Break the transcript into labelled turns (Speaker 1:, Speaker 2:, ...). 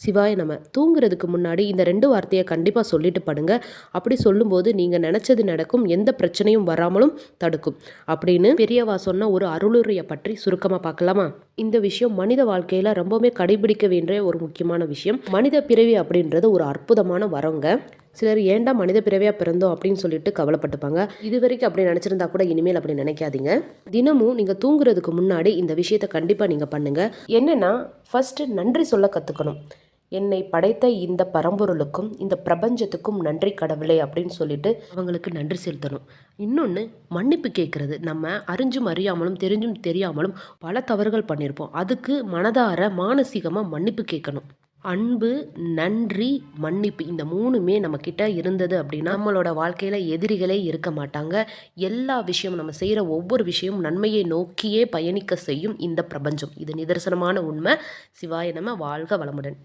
Speaker 1: சிவாய நம. தூங்குறதுக்கு முன்னாடி இந்த 2 வார்த்தைய கண்டிப்பா சொல்லிட்டு படுங்க. அப்படி சொல்லும்போது நீங்க நெனச்சது நடக்கும். எந்த பிரச்சனையும் வராமலும் தடுக்கும். அப்படின்னு பெரியவா சொன்ன ஒரு அருளுரைய பற்றி சுருக்கமா பார்க்கலாமா? இந்த விஷயம் மனித வாழ்க்கையில ரொம்பவுமே கடைபிடிக்க வேண்டிய ஒரு முக்கியமான விஷயம். மனித பிறவி அப்படின்றது ஒரு அற்புதமான வரங்க. சிலர் ஏன்டா மனித பிறவியா பிறந்தோம் அப்படின்னு சொல்லிட்டு கவலைப்பட்டுப்பாங்க. இதுவரைக்கும் அப்படி நினைச்சிருந்தா கூட இனிமேல் அப்படி நினைக்காதீங்க. தினமும் நீங்க தூங்குறதுக்கு முன்னாடி இந்த விஷயத்த கண்டிப்பா நீங்க பண்ணுங்க. என்னன்னா, ஃபர்ஸ்ட் நன்றி சொல்ல கத்துக்கணும். என்னை படைத்த இந்த பரம்பொருளுக்கும் இந்த பிரபஞ்சத்துக்கும் நன்றி கடவுளே அப்படின்னு சொல்லிட்டு அவங்களுக்கு நன்றி செலுத்தணும். இன்னொன்று, மன்னிப்பு கேட்கறது. நம்ம அறிஞ்சும் அறியாமலும் தெரிஞ்சும் தெரியாமலும் பல தவறுகள் பண்ணியிருப்போம். அதுக்கு மனதார மானசீகமாக மன்னிப்பு கேட்கணும். அன்பு, நன்றி, மன்னிப்பு இந்த 3மே நம்ம கிட்ட இருந்தது அப்படின்னா நம்மளோட வாழ்க்கையில எதிரிகளே இருக்க மாட்டாங்க. எல்லா விஷயமும் நம்ம செய்கிற ஒவ்வொரு விஷயமும் நன்மையை நோக்கியே பயணிக்க செய்யும் இந்த பிரபஞ்சம். இது நிதர்சனமான உண்மை. சிவாய நம. வாழ்க வளமுடன்.